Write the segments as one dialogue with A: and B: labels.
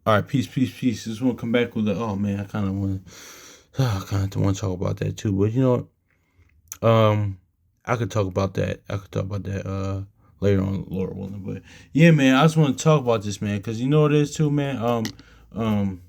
A: All right, peace, peace, peace. Just want to come back with the. Oh man, I kind of want to. I kind of want to talk about that too. But you know what? I could talk about that. I could talk about that later on, Lord willing. But yeah, man, I just want to talk about this, man, because you know what it is too, man. Um,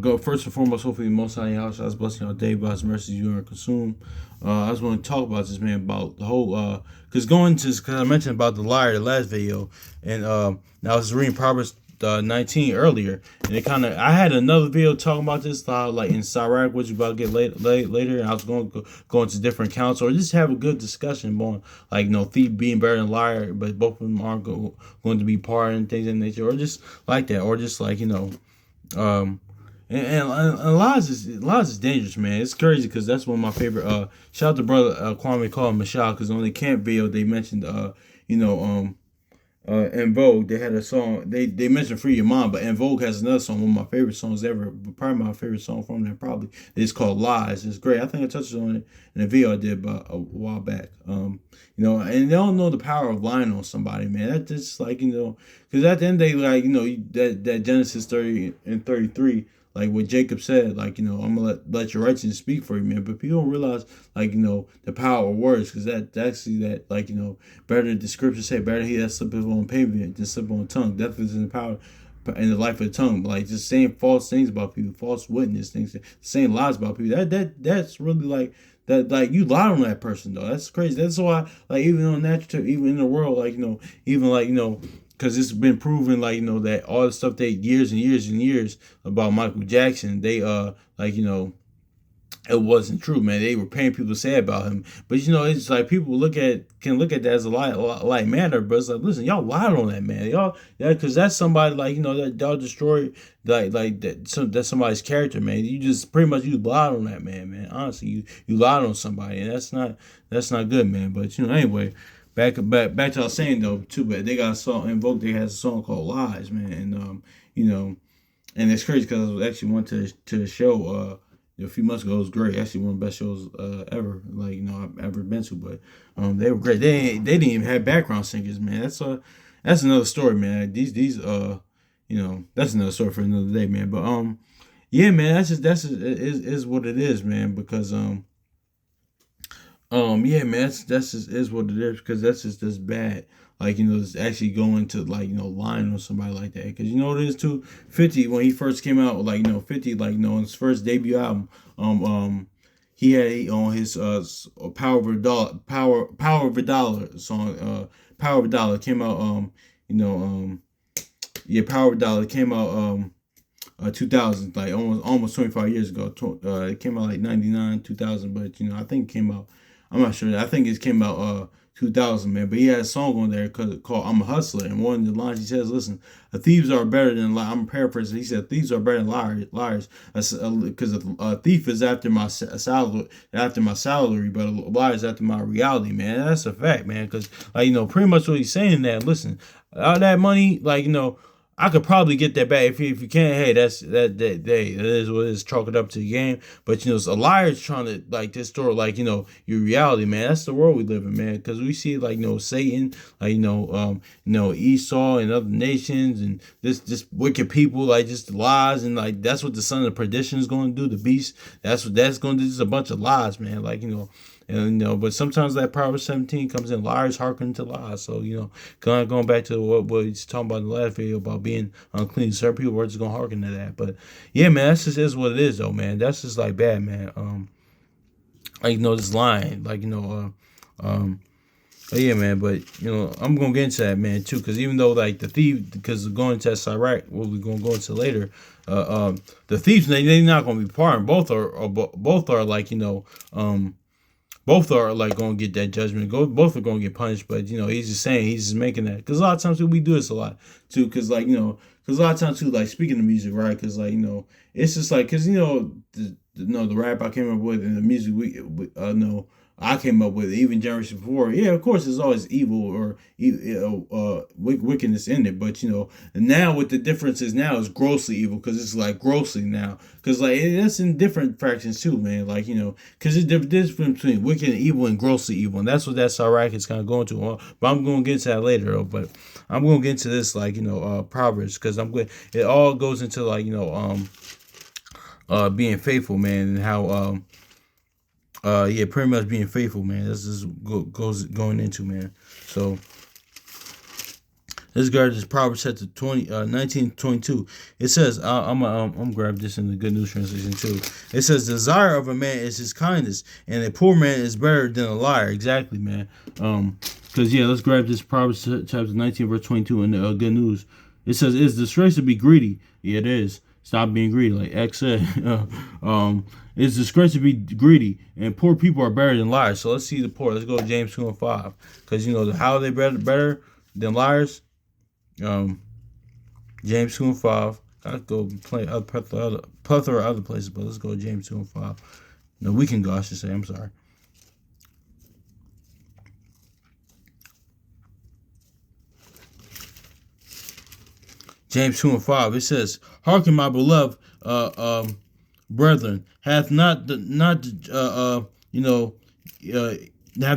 A: go first and foremost. Hopefully, most high y'all shall bless y'all day by His mercy you are consumed. I just want to talk about this, man, about the whole because going to because I mentioned about the liar the last video, and I was reading Proverbs 19 earlier, and it kind of I had another video talking about this like in Sirach, which you about to get later, and I was going to go into different accounts or just have a good discussion on like thief being better than liar, but both of them aren't going to be part and things in nature, or just like that, or just like um, and lies is dangerous, man. It's crazy because that's one of my favorite. Shout out to brother Kwame Call Michelle because on the camp video they mentioned you know En Vogue they had a song they mentioned Free Your Mind, but En Vogue has another song, one of my favorite songs ever, probably my favorite song from them probably. It's called Lies. It's great. I think I touched on it in a video I did about a while back. And they don't know the power of lying on somebody, man. That's just like because at the end they like that Genesis 30 and 33, like what Jacob said, like I'm gonna let your righteousness speak for you, man. But people don't realize like the power of words, because that actually that better the scriptures say, better he that slippeth on pavement than slip on tongue. Death is in the power in the life of the tongue. Like just saying false things about people, false witness things, saying lies about people. That's really like that. Like you lied on that person though. That's crazy. That's why like even on that, even in the world, like even like because it's been proven like that all the stuff they years and years and years about Michael Jackson, they like it wasn't true, man. They were paying people to say about him, but it's like people can look at that as a light matter, but it's like, listen, y'all lied on that man, y'all, yeah, because that's somebody like that y'all destroyed like that. That's somebody's character, man. You just pretty much you lied on that man. Honestly, you lied on somebody, and that's not good, man. But anyway, back to what I was saying though too. But they got a song Invoke. They has a song called Lies, man, and you know and it's crazy because I was actually went to the show a few months ago. It was great. Actually, one of the best shows ever. Like I've ever been to. But they were great. They didn't even have background singers, man. That's another story, man. These that's another story for another day, man. But yeah, man. That's just is what it is, man. Because yeah, man, that's just is what it is because that's just bad. Like it's actually going to like lying on somebody like that because it is too. 50 when he first came out, like 50, like in his first debut album, he had on his Power of a Dollar, Power of a Dollar song, Power of a Dollar came out, you know yeah, Power of a Dollar came out 2000, like almost 25 years ago. It came out like 99 2000, but I think it came out, I'm not sure. I think it came out 2000, man. But he had a song on there called "I'm a Hustler," and one of the lines he says, "Listen, thieves are better than I'm paraphrasing. He said thieves are better than liars, because a thief is after my salary, but a liar is after my reality, man. That's a fact, man. Because pretty much what he's saying that. Listen, all that money, I could probably get that back if you can't. Hey, that is what it is. Chalk it up to the game. But it's a liar's trying to like distort your reality, man. That's the world we live in, man. Because we see like Satan, like Esau and other nations and this wicked people, like just lies, and like that's what the son of perdition is going to do. The beast. That's what that's going to do. Just a bunch of lies, man. And but sometimes that Proverbs 17 comes in, liars hearken to lies. So going back to what he's talking about in the last video about being unclean, certain people are just gonna hearken to that. But yeah, man, that's just is what it is, though, man. That's just like bad, man. This lying, but yeah, man. But I'm gonna get into that, man, too, because even though like the thief, because going into that Iraq, what we're gonna go into later, the thieves they're not gonna be pardoned. Both are like both are like gonna get that judgment. Both are gonna get punished. But he's just saying, he's just making that because a lot of times we do this a lot too. Because because a lot of times too, like speaking of music, right? Because it's just like because the rap I came up with and the music we no I came up with, even generation before. Yeah, of course, there's always evil or wickedness in it, but and now what the difference is now is grossly evil, because it's like grossly now, because like that's in different fractions too, man. Like because it's the difference between wicked and evil and grossly evil, and that's what that Sirach is kind of going to. But I'm going to get into that later, though. But I'm going to get into this like Proverbs, because I'm good. It all goes into like being faithful, man, and how yeah, pretty much being faithful, man. This is goes going into, man. So let's go to this Proverbs chapter 19:22. It says, I'm grab this in the Good News translation too. It says, "Desire of a man is his kindness, and a poor man is better than a liar." Exactly, man. Because yeah, let's grab this Proverbs chapter 19 verse 22 in the Good News. It says, "It's disgrace to be greedy." Yeah, it is. Stop being greedy, like X said. It's disgrace to be greedy, and poor people are better than liars. So let's see the poor. Let's go to James 2:5, because how are they better than liars? James 2:5. I go play a plethora of other places, but let's go to James 2:5. No, we can go. I should say. I'm sorry. James 2:5. It says, "Hearken, my beloved brethren, hath not have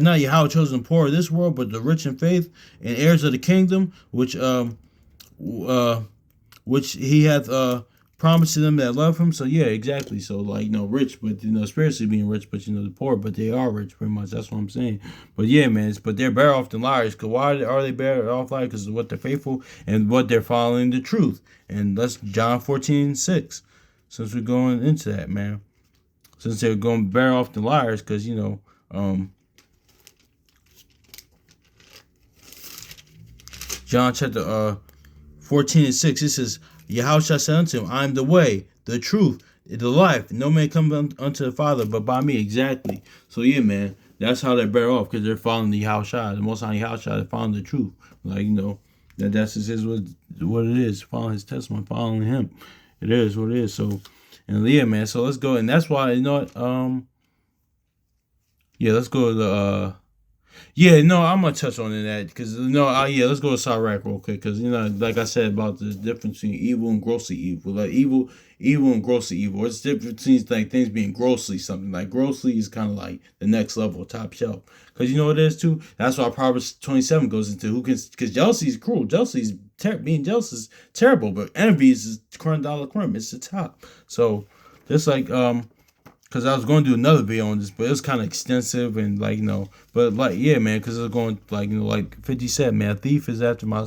A: not Yahweh chosen the poor of this world, but the rich in faith and heirs of the kingdom, uh, which he hath promised to them that love him." So yeah, exactly. So like rich, but spiritually being rich, but the poor, but they are rich, pretty much. That's what I'm saying. But yeah, man, but they're better off than liars. Cause why are they better off liars? Because of what they're faithful and what they're following the truth. And that's John 14:6. Since we're going into that, man, since they're going better off than liars, because John chapter 14:6, it says, "Yahushua said unto him, I am the way, the truth, the life. No man come unto the Father but by me." Exactly. So yeah, man, that's how they're better off, because they're following the Yahushua, the Most High Yahushua. They're following the truth. Like that's just what it is. Following his testimony, following him. It is what it is. So, and yeah, man. So let's go, and that's why yeah, let's go to the yeah, no, I'm gonna touch on that, because yeah, let's go to Sirach real quick, because like I said about the difference between evil and grossly evil, like evil and grossly evil. It's different between like things being grossly something. Like grossly is kind of like the next level, top shelf, because what it is too. That's why Proverbs 27 goes into who can, because jealousy is cruel. Jealousy is being jealous is terrible, but envy is $1 crumb. It's the top. So just like because I was going to do another video on this, but it was kind of extensive and but like yeah, man, because it's going like 50 said, man, a thief is after my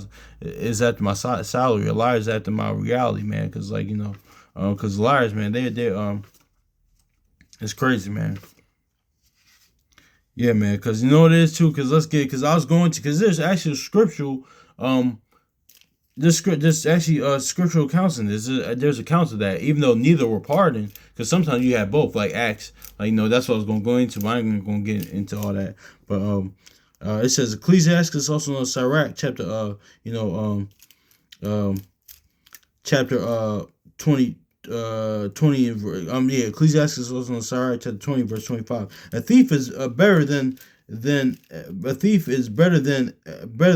A: salary, a liar is after my reality, man, because because liars, man, they it's crazy, man. Yeah, man, because it is too, because I was going to, because there's actually scriptural this actually scriptural accounts in this. There's accounts of that, even though neither were pardoned, because sometimes you have both, like Acts, that's what I was going to go into. But I ain't going to get into all that. But it says Ecclesiastes, also known as Sirach, chapter chapter 20. 20 yeah, Ecclesiastes also on Sirach chapter 20 verse 25. A thief is better than better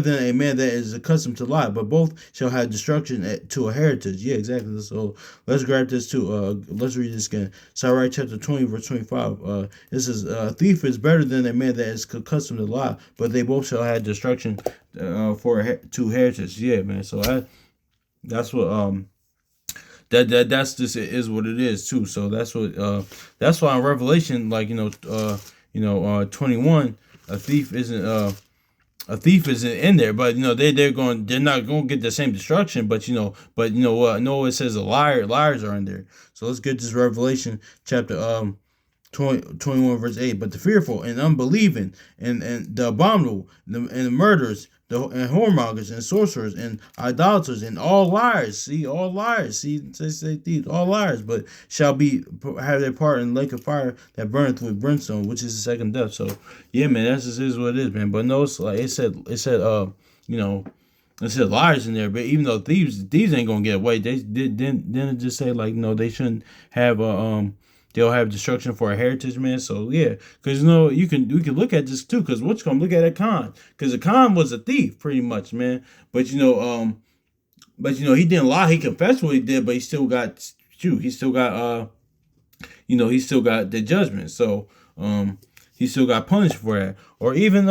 A: than a man that is accustomed to lie, but both shall have destruction to a heritage. Yeah, exactly. So let's grab this too. Let's read this again. Sirach chapter 20 verse 25. This is a thief is better than a man that is accustomed to lie, but they both shall have destruction to heritage. Yeah, man. So that's what that's just is what it is too. So that's why in Revelation 21, a thief isn't in there, but they're not going to get the same destruction, but what no, it says liars are in there. So let's get this Revelation chapter 21 verse 8. But the fearful and unbelieving and the abominable and the murderers, and whoremongers and sorcerers and idolaters and all liars. See, all liars. See, they say thieves, all liars, but shall have their part in the lake of fire that burneth with brimstone, which is the second death. So yeah, man, that's just is what it is, man. But no, it's like it said it said liars in there, but even though thieves ain't gonna get away, they didn't just say they shouldn't have they'll have destruction for a heritage, man. So yeah, because we can look at this too. Because what's gonna look at Achan? Because Achan was a thief, pretty much, man. But he didn't lie. He confessed what he did, but he still got He still got he still got the judgment. So he still got punished for that. Or even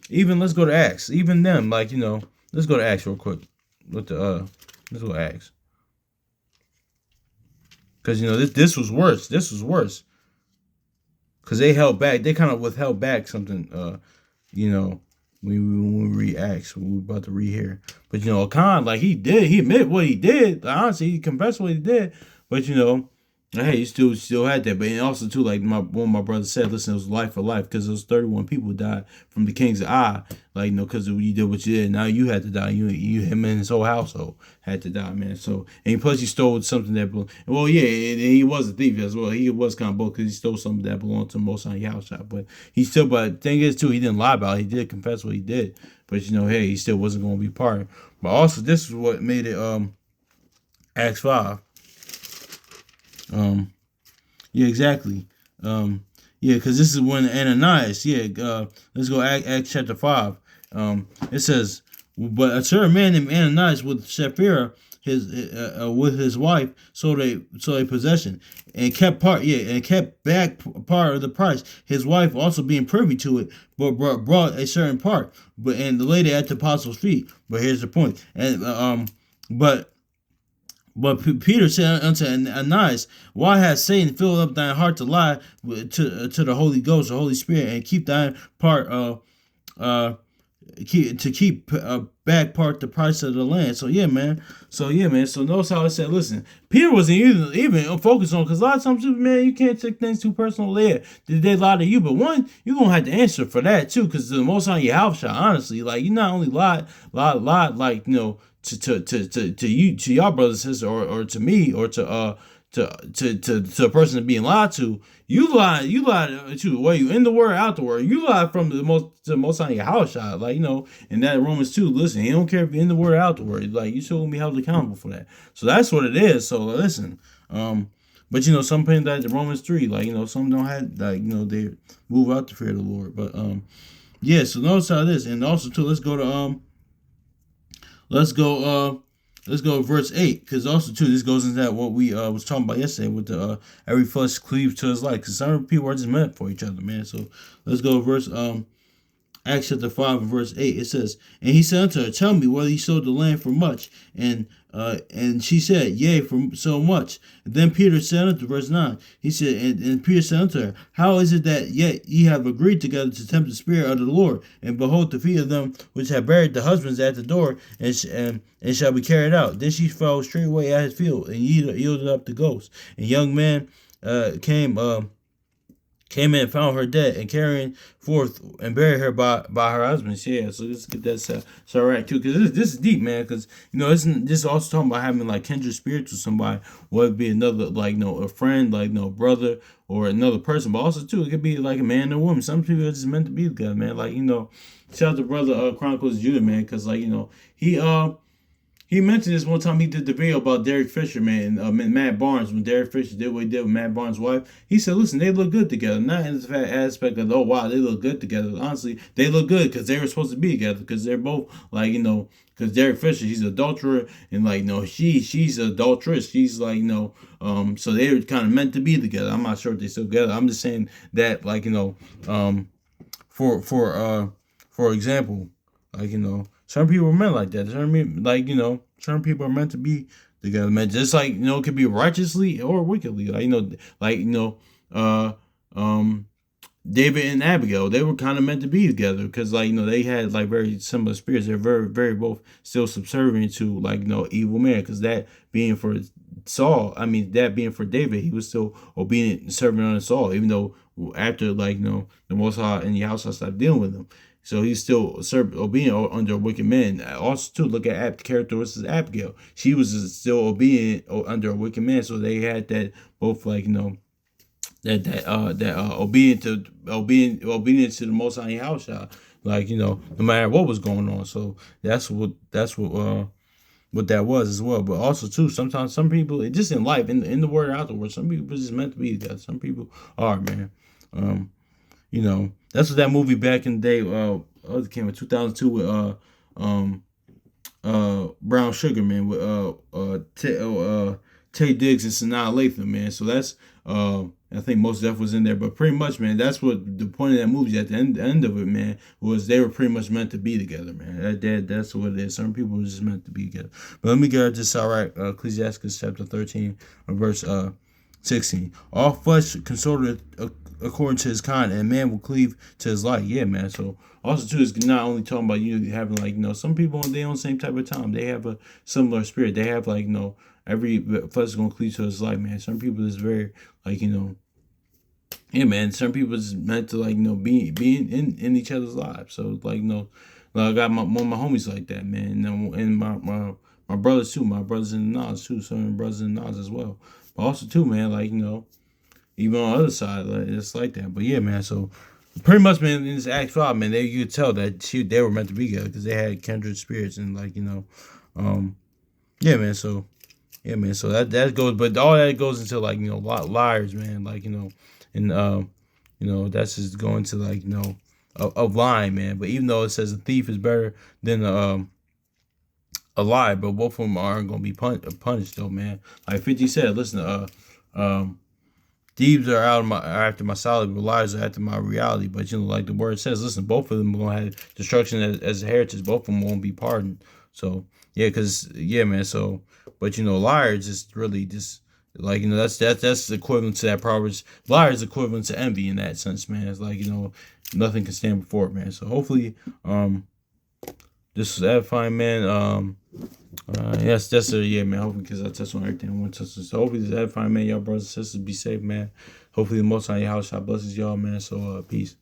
A: let's go to Acts. Even them, let's go to Acts real quick. With the let's go to Acts. Because this was worse. This was worse. Because they held back. They kind of withheld back something. When we read Acts, what we're about to read here. But Achan, he admitted what he did. Honestly, he confessed what he did. But hey, you still had that. But also too, like one of my brothers said, listen, it was life for life, because those 31 people died from the king's eye. Because you did what you did. Now you had to die. Him and his whole household had to die, man. So, and plus he stole something that well, yeah, and he was a thief as well. He was kind of both, because he stole something that belonged to Most High Yahweh. But but the thing is too, he didn't lie about it. He did confess what he did. But hey, he still wasn't going to be part. But also, this is what made it Acts 5. Yeah, exactly. Yeah, because this is when Ananias. Yeah, let's go Acts chapter 5. It says, but a certain man named Ananias with Sapphira, with his wife, sold a possession and kept back part of the price. His wife also being privy to it, but brought a certain part, and laid it at the apostles' feet. But here's the point, But Peter said unto Ananias, why has Satan filled up thine heart to lie to the Holy Ghost, the Holy Spirit, and keep thine part keep back part the price of the land? So yeah, man. So notice how I said, listen, Peter wasn't even focused on, because a lot of times, man, you can't take things too personal there. Did they lie to you? But one, you're gonna have to answer for that too, because the Most High Yahweh, honestly, you not only lied, to you, to y'all brothers and sisters, or to me, or to a person being lied to. You lied to, were you in the word, out the word? You lied from the most on your house shot, and that Romans 2, listen, he don't care if you're in the word or out the word, you still gonna be held accountable for that. So that's what it is. So listen, but some people that Romans 3, some don't have, they move out the fear of the Lord. But yeah, so notice how it is. And also too, let's go verse 8, because also too, this goes into that what we was talking about yesterday with the every flesh cleaves to his life, because some people are just meant for each other, man. So let's go verse Acts chapter 5 and verse 8. It says, and he said unto her, tell me whether he sold the land for much. And she said, yea, for so much. And then Peter said unto, verse 9, he said, and Peter said unto her, how is it that yet ye have agreed together to tempt the Spirit of the Lord? And behold, the feet of them which have buried the husbands at the door, and shall be carried out. Then she fell straightway at his feet, and yielded up the ghost. And young man came in and found her dead, and carrying forth and buried her by her husband. Yeah, so let's get that right too, because this is deep, man. Because this is also talking about having kindred spirits with somebody, whether it be another a friend, brother, or another person. But also too, it could be a man and a woman. Some people are just meant to be together, man. Shout out to brother Chronicles Judah, man, because he mentioned this one time he did the video about Derek Fisher, man, and Matt Barnes, when Derek Fisher did what he did with Matt Barnes' wife. He said, listen, they look good together. Not in the aspect of, oh, wow, they look good together. Honestly, they look good because they were supposed to be together, because they're both, because Derek Fisher, he's an adulterer, and, she's an adulteress. She's, so they were kind of meant to be together. I'm not sure if they're still together. I'm just saying that, for example, some people are meant like that. Certain people are meant to be together, man. Just it could be righteously or wickedly. David and Abigail, they were kind of meant to be together, because they had very similar spirits. They're very, very both still subservient to evil man. Because that being for Saul, that being for David, he was still obedient and serving under Saul, even though after the Most High and Yahweh stopped dealing with him. So he's still obedient under a wicked man. Also, too, look at the characteristics of Abigail. She was still obedient under a wicked man. So they had that both, obedient to the Most High house, no matter what was going on. So that's what what that was as well. But also too, sometimes some people, just in life, in the word out the word, some people just meant to be together. Some people are, man. That's what that movie back in the day. It came in 2002 with um Brown Sugar, man, with Tay Diggs and Sanaa Lathan, man. So that's I think Most Def was in there, but pretty much, man, that's what the point of that movie at the end of it, man, was they were pretty much meant to be together, man. That's what it is. Some people were just meant to be together. But let me get this all right. Ecclesiastes chapter 13, verse 16. All flesh consorted according to his kind, and man will cleave to his like. Yeah, man. So also too is not only talking about you having some people they on the same type of time. They have a similar spirit. They have every flesh is gonna cleave to his like, man. Some people is very yeah, man. Some people is meant to be in each other's lives. So I got one of my homies like that, man, and my brothers too. My brothers in the Nas too. Some brothers in the Nas as well. But also too, man, even on the other side, it's like that. But yeah, man. So pretty much, man, in this Act 5, man, you could tell that they were meant to be together because they had kindred spirits and yeah, man. So yeah, man. So that goes, but all that goes into liars, man. And that's just going to of lying, man. But even though it says a thief is better than a lie, but both of them aren't gonna be punished though, man. Like 50 said, listen, thieves are are after my salary, but liars are after my reality. But like the word says, listen, both of them are gonna have destruction as a heritage. Both of them won't be pardoned. So yeah, man. So, but liars just really just that's equivalent to that Proverbs. Liars equivalent to envy in that sense, man. It's nothing can stand before it, man. So hopefully, this is edifying, man. Yes, that's it. Yeah, man. Hopefully, because I touched on everything I want to touch on. So hopefully, this is edifying, man. Y'all brothers and sisters be safe, man. Hopefully, the Most High your house, God blesses y'all, man. So peace.